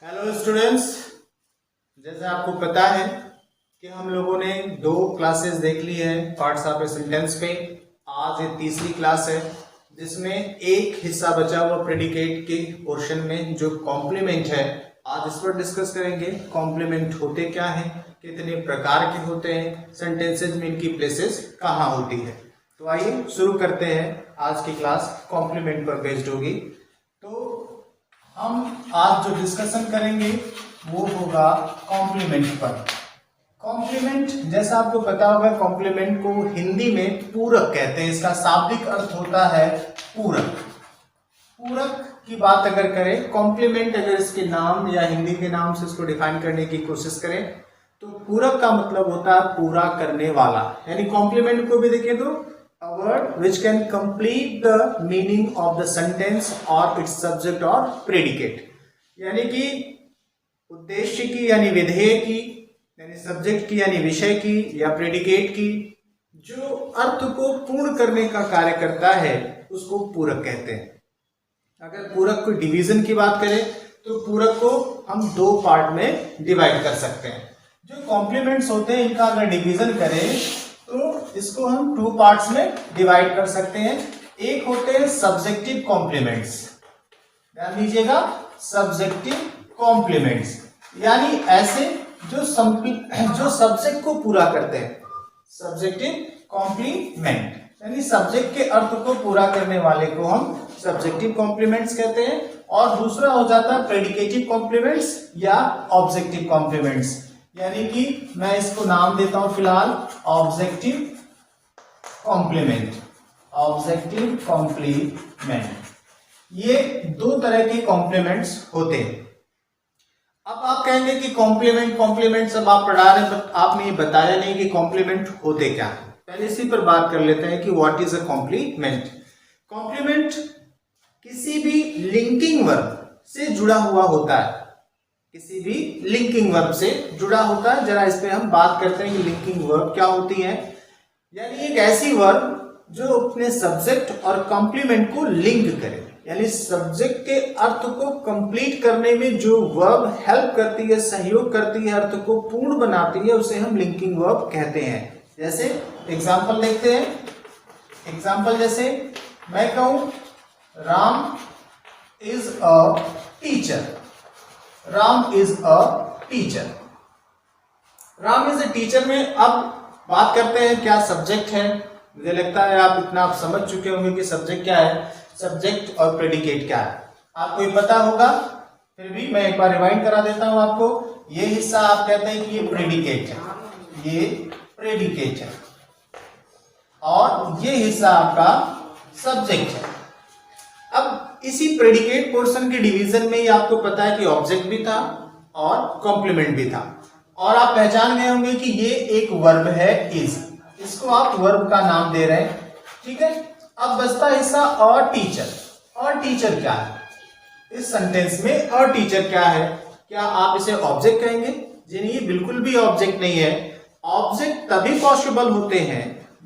Hello students, जैसे आपको पता है कि हम लोगों ने 2 क्लासेस देख ली है पार्ट्स ऑफ ए सेंटेंस पे। आज ये तीसरी क्लास है जिसमें एक हिस्सा बचा हुआ प्रेडिकेट के पोर्शन में जो कॉम्प्लीमेंट है। आज इस पर डिस्कस करेंगे कॉम्प्लीमेंट होते क्या हैं, कितने प्रकार के होते हैं, सेंटेंसेज में इनकी प्लेसेस कहाँ होती है। तो आइए शुरू करते हैं। आज की क्लास कॉम्प्लीमेंट पर बेस्ड होगी। तो हम आज जो डिस्कशन करेंगे वो होगा कॉम्प्लीमेंट पर। कॉम्प्लीमेंट जैसा आपको पता होगा, कॉम्प्लीमेंट को हिंदी में पूरक कहते हैं। इसका शाब्दिक अर्थ होता है पूरक। पूरक की बात अगर करें, कॉम्प्लीमेंट अगर इसके नाम या हिंदी के नाम से इसको डिफाइन करने की कोशिश करें तो पूरक का मतलब होता है पूरा करने वाला। यानी कॉम्प्लीमेंट को भी देखें तो a word which can complete the meaning of the sentence or its subject or predicate। यानी कि उद्देश्य की यानी विधेय की यानी सब्जेक्ट की यानी विषय की या प्रेडिकेट की जो अर्थ को पूर्ण करने का कार्य करता है उसको पूरक कहते हैं। अगर पूरक को डिवीजन की बात करें तो पूरक को हम 2 पार्ट में डिवाइड कर सकते हैं। जो कॉम्प्लीमेंट्स होते हैं इनका अगर डिवीजन करें तो इसको हम 2 पार्ट्स में डिवाइड कर सकते हैं। एक होते हैं सब्जेक्टिव कॉम्प्लीमेंट्स, ध्यान दीजिएगा, सब्जेक्टिव कॉम्प्लीमेंट्स यानी ऐसे जो सब्जेक्ट को पूरा करते हैं। सब्जेक्टिव कॉम्प्लीमेंट यानी सब्जेक्ट के अर्थ को पूरा करने वाले को हम सब्जेक्टिव कॉम्प्लीमेंट्स कहते हैं। और दूसरा हो जाता है प्रेडिकेटिव कॉम्प्लीमेंट्स या ऑब्जेक्टिव कॉम्प्लीमेंट्स, यानी कि मैं इसको नाम देता हूं फिलहाल ऑब्जेक्टिव कॉम्प्लीमेंट। ऑब्जेक्टिव कॉम्प्लीमेंट, ये 2 तरह के कॉम्प्लीमेंट्स होते हैं। अब आप कहेंगे कि कॉम्प्लीमेंट सब आप पढ़ा रहे हैं, आपने ये बताया नहीं कि कॉम्प्लीमेंट होते क्या है। पहले इसी पर बात कर लेते हैं कि what is a compliment. Compliment किसी भी लिंकिंग वर्ब से जुड़ा हुआ होता है। किसी भी लिंकिंग वर्ब से जुड़ा होता है। जरा इस पे हम बात करते हैं कि लिंकिंग वर्ब क्या होती है। यानी एक ऐसी वर्ब जो अपने सब्जेक्ट और कॉम्प्लीमेंट को लिंक करे, यानी सब्जेक्ट के अर्थ को कंप्लीट करने में जो वर्ब हेल्प करती है, सहयोग करती है, अर्थ को पूर्ण बनाती है, उसे हम लिंकिंग वर्ब कहते हैं। जैसे एग्जांपल देखते हैं। एग्जांपल जैसे मैं कहूं Ram is a teacher. Ram is a teacher. Ram is a teacher में अब बात करते हैं क्या सब्जेक्ट है। मुझे लगता है आप समझ चुके होंगे कि सब्जेक्ट क्या है, सब्जेक्ट और प्रेडिकेट क्या है। आपको ये पता होगा, फिर भी मैं एक बार रिवाइंड करा देता हूं आपको। ये हिस्सा आप कहते हैं कि ये प्रेडिकेट है, ये प्रेडिकेट है, और ये हिस्सा आपका सब्जेक्ट है। अब इसी प्रेडिकेट पोर्शन के डिवीजन में ही आपको पता है कि ऑब्जेक्ट भी था और कॉम्प्लीमेंट भी था। और आप पहचान गए होंगे कि ये एक वर्ब है इज, इसको आप वर्ब का नाम दे रहे हैं, ठीक है। अब बचता हिस्सा और टीचर। और टीचर क्या है इस सेंटेंस में? और टीचर क्या है? क्या आप इसे ऑब्जेक्ट कहेंगे? जी नहीं, बिल्कुल भी ऑब्जेक्ट नहीं है। ऑब्जेक्ट तभी पॉसिबल होते हैं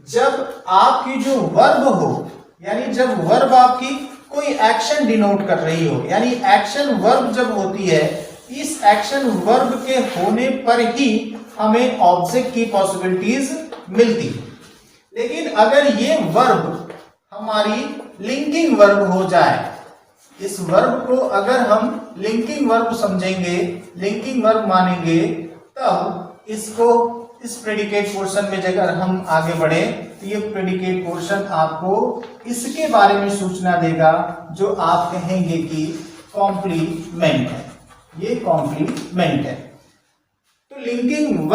जब आपकी जो वर्ब हो, यानी जब वर्ब आपकी कोई एक्शन डिनोट कर रही हो, यानी एक्शन वर्ब जब होती है, इस एक्शन वर्ब के होने पर ही हमें ऑब्जेक्ट की पॉसिबिलिटीज मिलती। लेकिन अगर ये वर्ब हमारी लिंकिंग वर्ब हो जाए, इस वर्ब को अगर हम लिंकिंग वर्ब समझेंगे, लिंकिंग वर्ब मानेंगे, तब इसको इस प्रेडिकेट पोर्शन में अगर हम आगे बढ़े तो ये प्रेडिकेट पोर्शन आपको इसके बारे में सूचना देगा जो आप कहेंगे कि कॉम्प्लीमेंट है। ये कॉम्प्लीमेंट है। तो लिंकिंग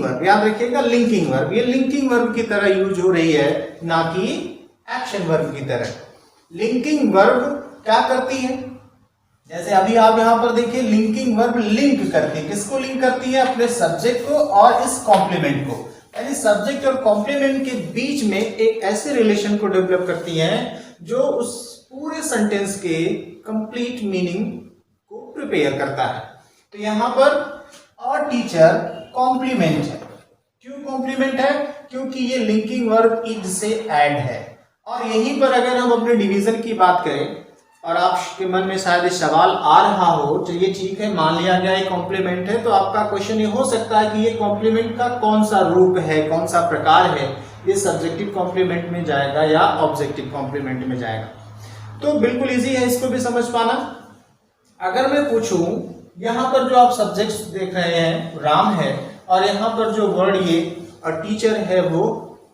वर्ब याद रखिएगा, लिंकिंग वर्ब ये लिंकिंग वर्ब की तरह यूज हो रही है, ना कि एक्शन वर्ब की तरह। लिंकिंग वर्ब क्या करती है? जैसे अभी आप यहां पर देखिए, लिंकिंग वर्ब लिंक करती है। किसको लिंक करती है? अपने सब्जेक्ट को और इस कॉम्प्लीमेंट को। यानी सब्जेक्ट और कॉम्प्लीमेंट के बीच में एक ऐसे रिलेशन को डेवलप करती है जो उस पूरे सेंटेंस के कंप्लीट मीनिंग को प्रिपेयर करता है। तो यहां पर और टीचर कॉम्प्लीमेंट है। क्यों कॉम्प्लीमेंट है? क्योंकि ये लिंकिंग वर्ब इज से ऐड है। और यहीं पर अगर हम अपने डिवीजन की बात करें और आपके मन में शायद सवाल आ रहा हो, चलिए ठीक है, मान लिया गया ये कॉम्प्लीमेंट है, तो आपका क्वेश्चन ये हो सकता है कि ये कॉम्प्लीमेंट का कौन सा रूप है, कौन सा प्रकार है, ये सब्जेक्टिव कॉम्प्लीमेंट में जाएगा या ऑब्जेक्टिव कॉम्प्लीमेंट में जाएगा। तो बिल्कुल इजी है इसको भी समझ पाना। अगर मैं पूछूं, यहाँ पर जो आप सब्जेक्ट्स देख रहे हैं राम है, और यहाँ पर जो वर्ड ये टीचर है वो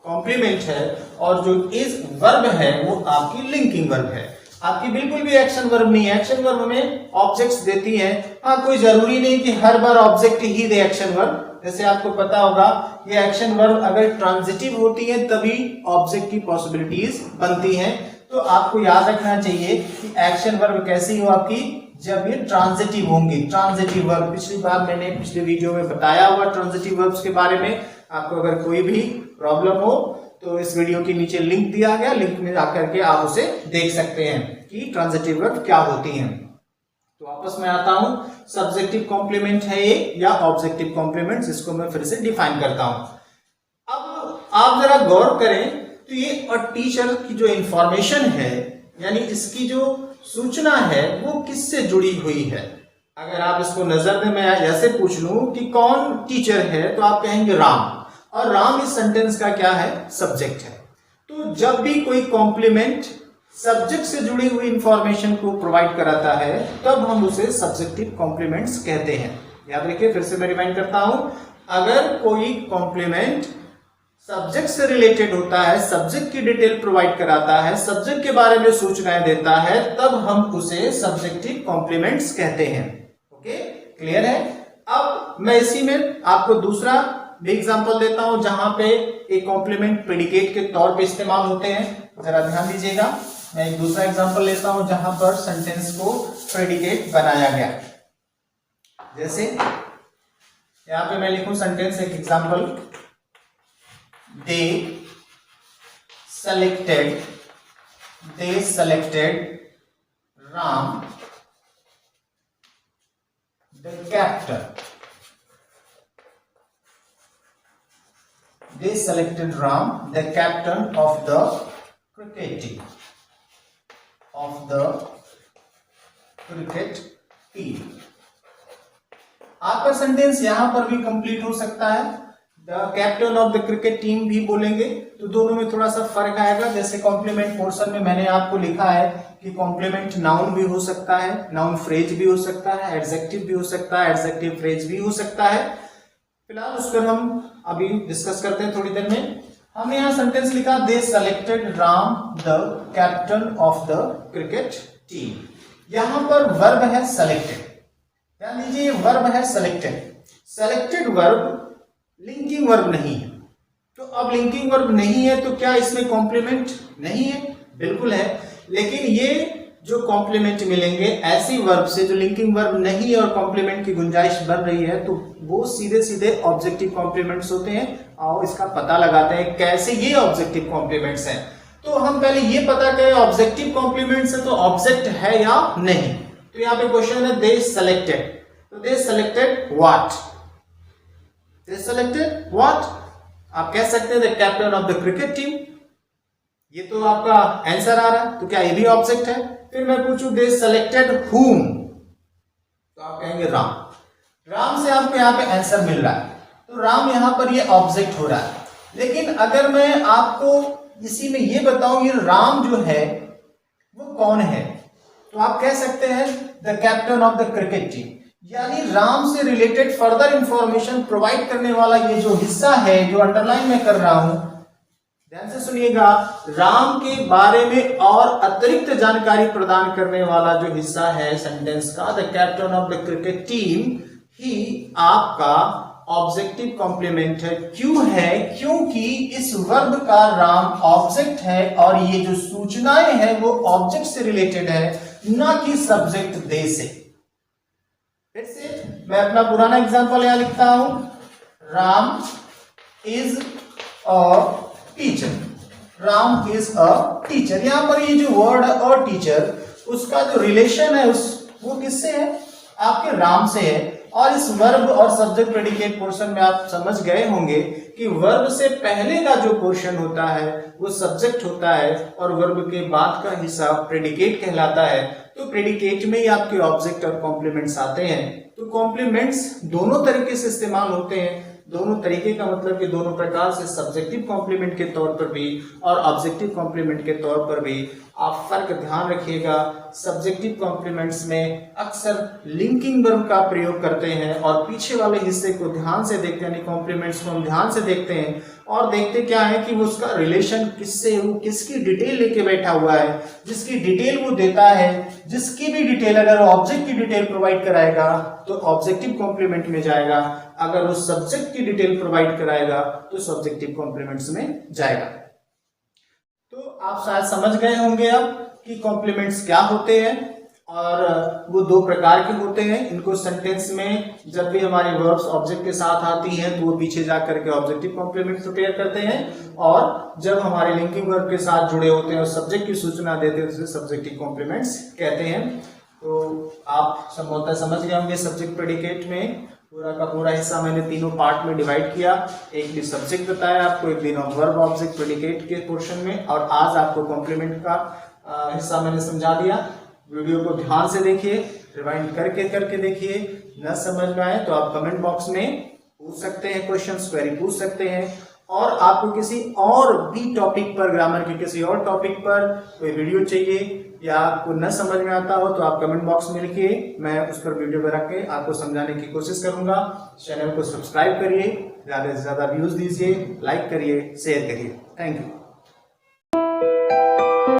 कॉम्प्लीमेंट है, और जो इज वर्ब है वो आपकी लिंकिंग वर्ब है, आपकी बिल्कुल भी एक्शन वर्ब नहीं है। एक्शन वर्ब हमें ऑब्जेक्ट्स देती है। हाँ, कोई जरूरी नहीं कि हर बार ऑब्जेक्ट ही दे एक्शन वर्ब। जैसे आपको पता होगा ये एक्शन वर्ब अगर ट्रांजिटिव होती है तभी ऑब्जेक्ट की पॉसिबिलिटीज बनती हैं। तो आपको याद रखना चाहिए कि एक्शन वर्ब कैसी हो आपकी, जब ये ट्रांजिटिव होंगी। ट्रांजिटिव वर्ब पिछली बार मैंने पिछले वीडियो में बताया हुआ ट्रांजिटिव वर्ब्स के बारे में। आपको अगर कोई भी प्रॉब्लम हो तो इस वीडियो के नीचे लिंक दिया गया, लिंक में जाकर के आप उसे देख सकते हैं कि ट्रांजिटिव वर्ब क्या होती हैं। तो वापस मैं आता हूं, सब्जेक्टिव कॉम्प्लीमेंट है ये या ऑब्जेक्टिव कॉम्प्लीमेंट, जिसको मैं फिर से डिफाइन करता हूं। अब आप जरा गौर करें तो ये टीचर की जो इंफॉर्मेशन है, यानी इसकी जो सूचना है वो किससे जुड़ी हुई है। अगर आप इसको नजर में मैं ऐसे पूछ लूं कि कौन टीचर है, तो आप कहेंगे राम, और राम इस सेंटेंस का क्या है, सब्जेक्ट है। तो जब भी कोई कॉम्प्लीमेंट सब्जेक्ट से जुड़ी हुई इंफॉर्मेशन को प्रोवाइड कराता है तब हम उसे सब्जेक्टिव कॉम्प्लीमेंट्स कहते हैं। याद रखिए, फिर से मैं रिमाइंड करता हूं, अगर कोई कॉम्प्लीमेंट सब्जेक्ट से रिलेटेड होता है, सब्जेक्ट की डिटेल प्रोवाइड कराता है, सब्जेक्ट के बारे में सूचनाएं देता है, तब हम उसे सब्जेक्टिव कॉम्प्लीमेंट्स कहते हैं। ओके, क्लियर है। अब मैं इसी में आपको दूसरा भी एग्जांपल देता हूं जहां पे एक कॉम्प्लीमेंट प्रेडिकेट के तौर पे इस्तेमाल होते हैं। जरा ध्यान दीजिएगा, मैं एक दूसरा एग्जांपल लेता हूं जहां पर सेंटेंस को प्रेडिकेट बनाया गया। जैसे यहां पे मैं लिखूं सेंटेंस, एक example, they selected Ram the captain. They selected Ram the captain of the cricket team. आपका सेंटेंस यहां पर भी कंप्लीट हो सकता है, the captain of the cricket team भी बोलेंगे, तो दोनों में थोड़ा सा फर्क आएगा। जैसे कॉम्प्लीमेंट पोर्शन में मैंने आपको लिखा है कि कॉम्प्लीमेंट नाउन भी हो सकता है, नाउन फ्रेज भी हो सकता है, एडजेक्टिव भी हो सकता है, एडजेक्टिव फ्रेज भी हो सकता है। फिलहाल उस पर हम अभी डिस्कस करते हैं थोड़ी देर में। हमने यहाँ सेंटेंस लिखा, they selected Ram the captain of the cricket team. यहां पर वर्ब है सेलेक्टेड, ध्यान दीजिए, वर्ब है selected. Selected verb linking verb नहीं है। तो अब लिंकिंग वर्ब नहीं है तो क्या इसमें कॉम्प्लीमेंट नहीं है? बिल्कुल है, लेकिन ये जो कॉम्प्लीमेंट मिलेंगे ऐसी वर्ब से जो लिंकिंग वर्ब नहीं है और कॉम्प्लीमेंट की गुंजाइश बन रही है, तो वो सीधे सीधे ऑब्जेक्टिव कॉम्प्लीमेंट्स होते हैं। आओ इसका पता लगाते हैं कैसे ये ऑब्जेक्टिव कॉम्प्लीमेंट्स हैं। तो हम पहले ये पता करें ऑब्जेक्टिव कॉम्प्लीमेंट्स है तो ऑब्जेक्ट है या नहीं। तो यहाँ पे क्वेश्चन है, दे सेलेक्टेड, तो they selected what, they selected what. आप कह सकते हैं the captain of the cricket team, ये तो आपका आंसर आ रहा है, तो क्या ये भी ऑब्जेक्ट है? फिर मैं पूछूं दे सेलेक्टेड हुम, तो आप कहेंगे राम। राम से आपको यहाँ पे आंसर मिल रहा है, तो राम यहाँ पर ये ऑब्जेक्ट हो रहा है। लेकिन अगर मैं आपको इसी में ये बताऊं ये राम जो है वो कौन है, तो आप कह सकते हैं the captain of the cricket team, यानी राम से रिलेटेड फर्दर इंफॉर्मेशन प्रोवाइड करने वाला ये जो हिस्सा है जो अंडरलाइन में कर रहा हूं, ध्यान से सुनिएगा, राम के बारे में और अतिरिक्त जानकारी प्रदान करने वाला जो हिस्सा है सेंटेंस का, the captain of the cricket team, ही आपका ऑब्जेक्टिव कॉम्प्लीमेंट है। क्यों है? क्योंकि इस वर्ब का राम ऑब्जेक्ट है और ये जो सूचनाएं हैं वो ऑब्जेक्ट से रिलेटेड है, ना कि सब्जेक्ट दे से। फिर से मैं अपना पुराना एग्जांपल यहां लिखता हूं, Ram is a teacher, Ram is a teacher. यहां पर ये जो वर्ड है अ टीचर, उसका जो रिलेशन है वो किससे है? आपके राम से है। और इस वर्ब और सब्जेक्ट प्रेडिकेट पोर्शन में आप समझ गए होंगे कि वर्ब से पहले का जो पोर्शन होता है वो सब्जेक्ट होता है और वर्ब के बाद का हिस्सा प्रेडिकेट कहलाता है। तो प्रेडिकेट में ही आपके ऑब्जेक्ट और कॉम्प्लीमेंट्स आते हैं। तो कॉम्प्लीमेंट्स दोनों तरीके से इस्तेमाल होते हैं। दोनों तरीके का मतलब कि दोनों प्रकार से, सब्जेक्टिव कॉम्प्लीमेंट के तौर पर भी और ऑब्जेक्टिव कॉम्प्लीमेंट के तौर पर भी। आप फर्क ध्यान रखिएगा, सब्जेक्टिव कॉम्प्लीमेंट्स में अक्सर लिंकिंग वर्ब का प्रयोग करते हैं और पीछे वाले हिस्से को ध्यान से देखते हैं, यानी कॉम्प्लीमेंट्स को हम ध्यान से देखते हैं और देखते क्या है कि वो उसका रिलेशन किससे, वो किसकी डिटेल लेके बैठा हुआ है, जिसकी डिटेल वो देता है, जिसकी भी डिटेल अगर वो ऑब्जेक्ट की डिटेल प्रोवाइड कराएगा तो ऑब्जेक्टिव कॉम्प्लीमेंट में जाएगा, अगर वो सब्जेक्ट की डिटेल प्रोवाइड कराएगा तो सब्जेक्टिव कॉम्प्लीमेंट्स में जाएगा। तो आप शायद समझ गए होंगे अब कि कॉम्प्लीमेंट्स क्या होते हैं और वो दो प्रकार के होते हैं। इनको सेंटेंस में जब भी हमारी वर्ब्स ऑब्जेक्ट के साथ आती हैं तो वो पीछे जा करके ऑब्जेक्टिव कॉम्प्लीमेंट प्रिपेयर करते हैं और जब हमारे लिंकिंग वर्ब के साथ जुड़े होते हैं और सब्जेक्ट की सूचना देते हैं उसे सब्जेक्टिव कॉम्प्लीमेंट्स कहते हैं। तो आप संभवतः समझ गए होंगे सब्जेक्ट प्रेडिकेट में पूरा का पूरा हिस्सा मैंने तीनों पार्ट में डिवाइड किया। एक दिन सब्जेक्ट बताया आपको, एक दिन वर्ब ऑब्जेक्ट प्रेडिकेट के पोर्शन में, और आज आपको कॉम्प्लीमेंट का हिस्सा मैंने समझा दिया। वीडियो को ध्यान से देखिए, रिवाइंड करके देखिए। न समझ में आए तो आप कमेंट बॉक्स में पूछ सकते हैं, क्वेश्चंस क्वेरी पूछ सकते हैं। और आपको किसी और भी टॉपिक पर, ग्रामर के किसी और टॉपिक पर कोई वीडियो चाहिए या आपको न समझ में आता हो तो आप कमेंट बॉक्स में लिखिए, मैं उस पर वीडियो बना के आपको समझाने की कोशिश करूंगा। चैनल को सब्सक्राइब करिए, ज़्यादा से ज़्यादा व्यूज दीजिए, लाइक करिए, शेयर करिए। Thank you.